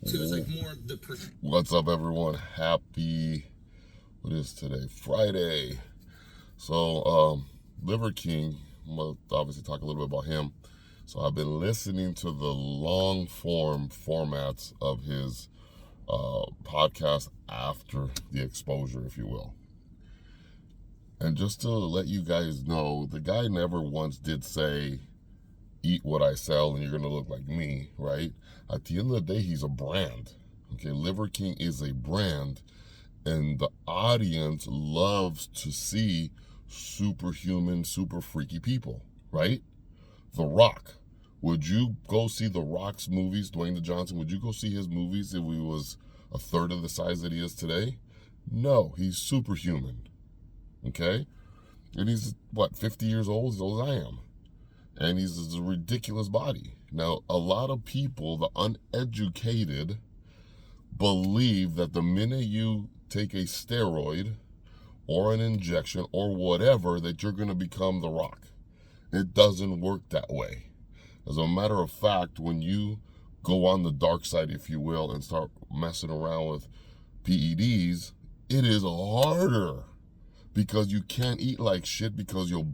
So it's like more the What's up, everyone? Happy, what is today? Friday. So, LiverKing, I'm going to obviously talk a little bit about him. So I've been listening to the long form formats of his podcast after the exposure, if you will. And just to let you guys know, the guy never once did say, eat what I sell and you're going to look like me, right? At the end of the day, he's a brand. Okay, LiverKing is a brand, and the audience loves to see superhuman, super freaky people, right? The Rock. Would you go see The Rock's movies, Dwayne the Johnson? Would you go see his movies if he was a third of the size that he is today? No, he's superhuman. Okay? And he's, 50 years old? As old as I am. And he's a ridiculous body. Now, a lot of people, the uneducated, believe that the minute you take a steroid or an injection or whatever, that you're going to become The Rock. It doesn't work that way. As a matter of fact, when you go on the dark side, if you will, and start messing around with PEDs, it is harder because you can't eat like shit, because you'll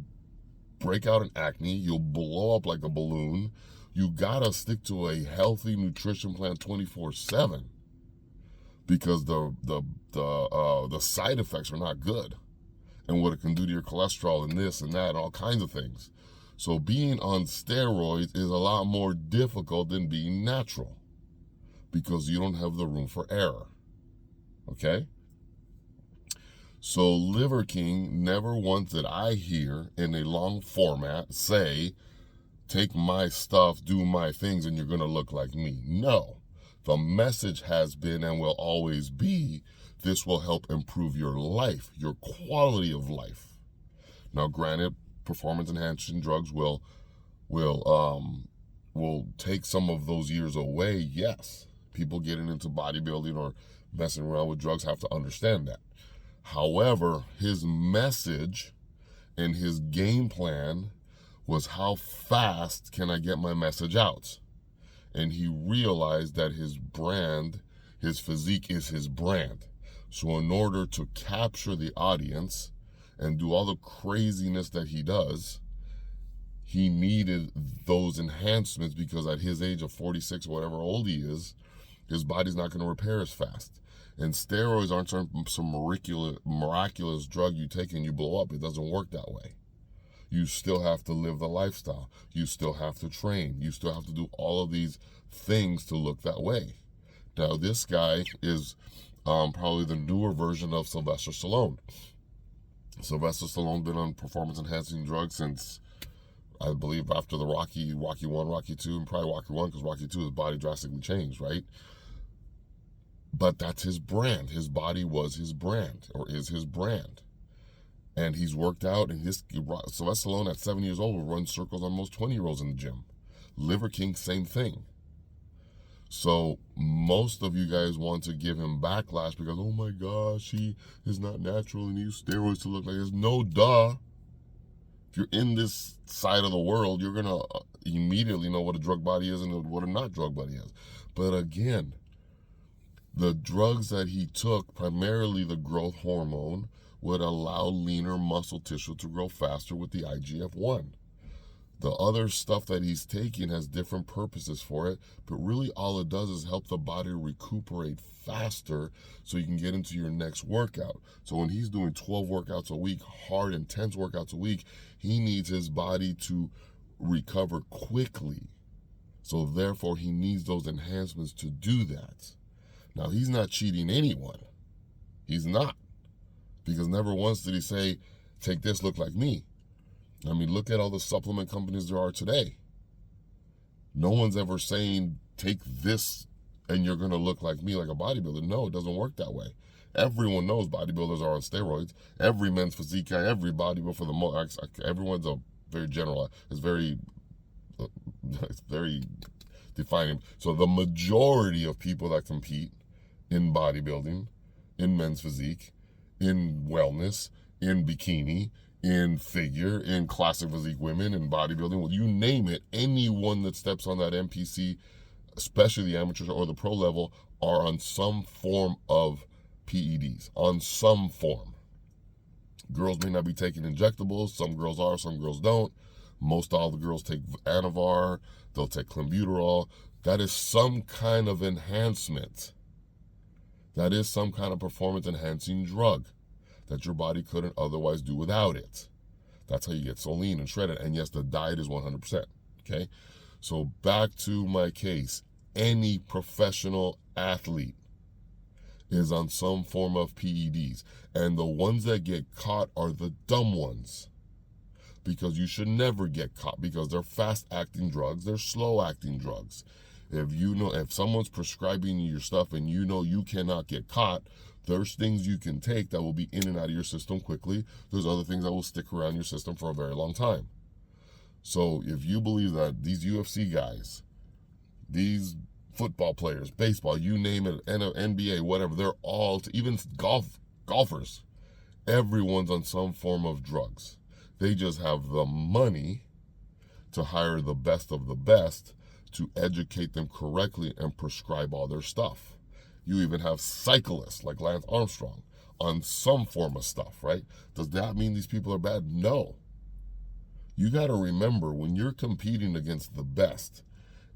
break out in acne, you'll blow up like a balloon. You gotta stick to a healthy nutrition plan 24/7 because the side effects are not good, and what it can do to your cholesterol and this and that and all kinds of things. So being on steroids is a lot more difficult than being natural because you don't have the room for error. Okay? So LiverKing, never once did I hear in a long format say, take my stuff, do my things, and you're going to look like me. No. The message has been and will always be, this will help improve your life, your quality of life. Now, granted, performance-enhancing drugs will take some of those years away. Yes, people getting into bodybuilding or messing around with drugs have to understand that. However, his message and his game plan was, how fast can I get my message out? And he realized that his brand, his physique is his brand. So in order to capture the audience and do all the craziness that he does, he needed those enhancements, because at his age of 46 or whatever old he is, his body's not going to repair as fast. And steroids aren't some miraculous drug you take and you blow up. It doesn't work that way. You still have to live the lifestyle. You still have to train. You still have to do all of these things to look that way. Now, this guy is probably the newer version of Sylvester Stallone. Sylvester Stallone been on performance-enhancing drugs since, I believe, after the Rocky 1, Rocky 2, and probably Rocky 1, because Rocky 2, his body drastically changed, right? But that's his brand. His body was his brand, or is his brand. And he's worked out, and Sylvester Stallone at 7 years old will run circles on most 20-year-olds in the gym. LiverKing, same thing. So most of you guys want to give him backlash because, oh my gosh, he is not natural and he used steroids to look like this. No, duh. If you're in this side of the world, you're going to immediately know what a drug body is and what a not drug body is. But again, the drugs that he took, primarily the growth hormone, would allow leaner muscle tissue to grow faster with the IGF-1. The other stuff that he's taking has different purposes for it, but really all it does is help the body recuperate faster so you can get into your next workout. So when he's doing 12 workouts a week, hard, intense workouts a week, he needs his body to recover quickly. So therefore, he needs those enhancements to do that. Now, he's not cheating anyone. He's not. Because never once did he say, take this, look like me. I mean, look at all the supplement companies there are today. No one's ever saying, take this and you're going to look like me, like a bodybuilder. No, it doesn't work that way. Everyone knows bodybuilders are on steroids. Every men's physique guy, every bodybuilder, for the most, everyone's a very general. It's very defining. So the majority of people that compete in bodybuilding, in men's physique, in wellness, in bikini, in figure, in classic physique women, in bodybuilding, well, you name it, anyone that steps on that NPC especially the amateur or the pro level, are on some form of PEDs, on some form. Girls may not be taking injectables. Some girls are, some girls don't. Most all the girls take Anavar. They'll take clenbuterol. That is some kind of enhancement. That is some kind of performance enhancing drug that your body couldn't otherwise do without it. That's how you get so lean and shredded. And yes, the diet is 100%. Okay? So back to my case. Any professional athlete is on some form of PEDs. And the ones that get caught are the dumb ones. Because you should never get caught, because they're fast-acting drugs, they're slow-acting drugs. If someone's prescribing you your stuff and you know you cannot get caught, there's things you can take that will be in and out of your system quickly. There's other things that will stick around your system for a very long time. So if you believe that these UFC guys, these football players, baseball, you name it, NBA, whatever, they're all, even golfers, everyone's on some form of drugs. They just have the money to hire the best of the best to educate them correctly and prescribe all their stuff. You even have cyclists like Lance Armstrong on some form of stuff, right? Does that mean these people are bad? No. You got to remember, when you're competing against the best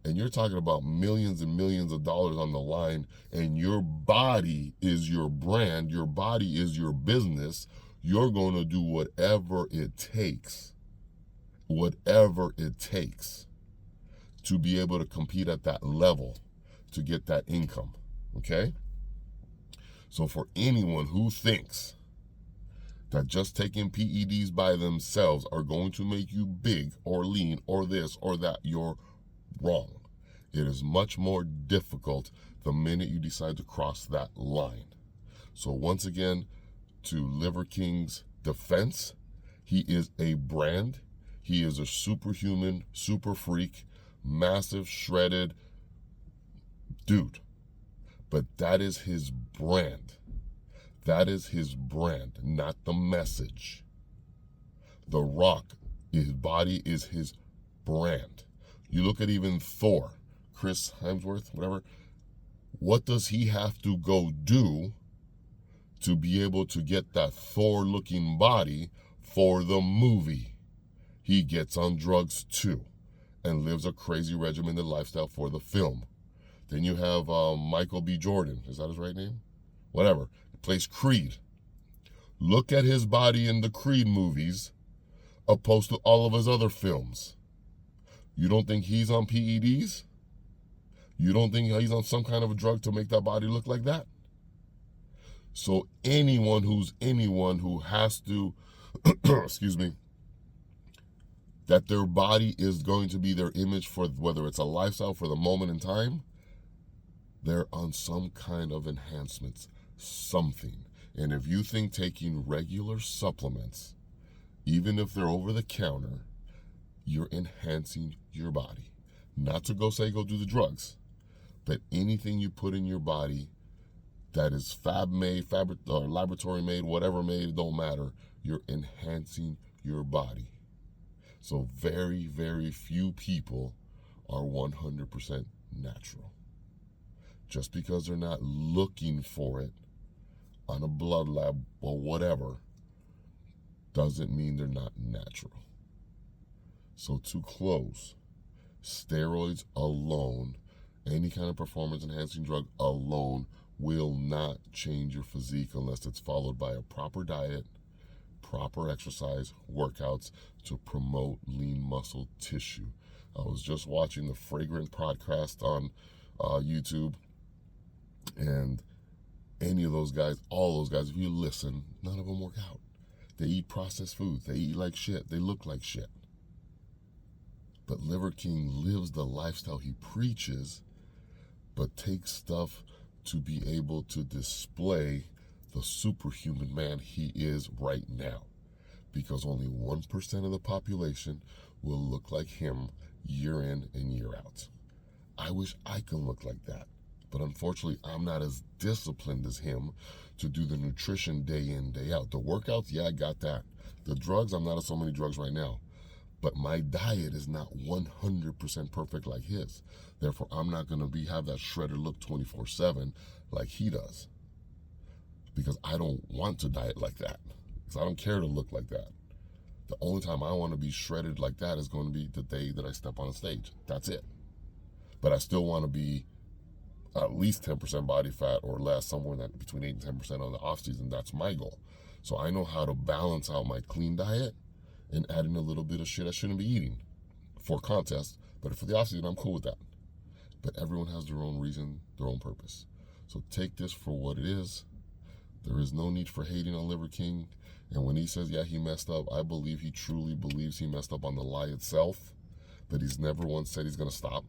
and you're talking about millions and millions of dollars on the line, and your body is your brand, your body is your business, you're going to do whatever it takes to be able to compete at that level, to get that income, okay? So for anyone who thinks that just taking PEDs by themselves are going to make you big or lean or this or that, you're wrong. It is much more difficult the minute you decide to cross that line. So once again, to LiverKing's defense, he is a brand. He is a superhuman, super freak, massive, shredded dude. But that is his brand. That is his brand, not the message. The Rock, his body is his brand. You look at even Thor, Chris Hemsworth, whatever. What does he have to go do to be able to get that Thor-looking body for the movie? He gets on drugs too and lives a crazy regimented lifestyle for the film. Then you have Michael B. Jordan. Is that his right name? Whatever. He plays Creed. Look at his body in the Creed movies opposed to all of his other films. You don't think he's on PEDs? You don't think he's on some kind of a drug to make that body look like that? So anyone who has to, excuse me, that their body is going to be their image, for whether it's a lifestyle for the moment in time, they're on some kind of enhancements, something. And if you think taking regular supplements, even if they're over the counter, you're enhancing your body. Not to go do the drugs, but anything you put in your body that is laboratory made, whatever made, it don't matter. You're enhancing your body. So very, very few people are 100% natural. Just because they're not looking for it on a blood lab or whatever doesn't mean they're not natural. So to close, steroids alone, any kind of performance enhancing drug alone, will not change your physique unless it's followed by a proper diet, proper exercise, workouts to promote lean muscle tissue. I was just watching the Fragrant podcast on YouTube, and any of those guys, all those guys, if you listen, none of them work out. They eat processed foods. They eat like shit. They look like shit. But LiverKing lives the lifestyle he preaches, but takes stuff to be able to display the superhuman man he is right now. Because only 1% of the population will look like him year in and year out. I wish I could look like that. But unfortunately, I'm not as disciplined as him to do the nutrition day in, day out. The workouts, yeah, I got that. The drugs, I'm not on so many drugs right now. But my diet is not 100% perfect like his. Therefore, I'm not going to have that shredded look 24/7 like he does. Because I don't want to diet like that. Because I don't care to look like that. The only time I want to be shredded like that is going to be the day that I step on a stage. That's it. But I still want to be at least 10% body fat or less, somewhere in that between 8 and 10% on the off season. That's my goal. So I know how to balance out my clean diet and add in a little bit of shit I shouldn't be eating for contest. But for the off season, I'm cool with that. But everyone has their own reason, their own purpose. So take this for what it is. There is no need for hating on LiverKing. And when he says, yeah, he messed up, I believe he truly believes he messed up on the lie itself. That he's never once said he's going to stop.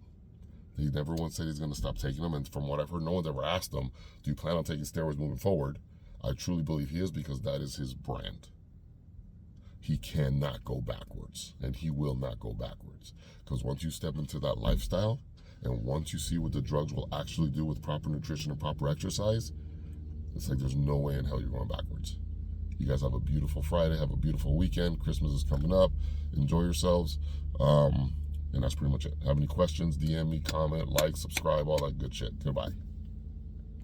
He never once said he's going to stop taking them. And from what I've heard, no one's ever asked him, do you plan on taking steroids moving forward? I truly believe he is, because that is his brand. He cannot go backwards, and he will not go backwards. Because once you step into that lifestyle, and once you see what the drugs will actually do with proper nutrition and proper exercise, it's like there's no way in hell you're going backwards. You guys have a beautiful Friday. Have a beautiful weekend. Christmas is coming up. Enjoy yourselves. And that's pretty much it. Have any questions, DM me, comment, like, subscribe, all that good shit. Goodbye.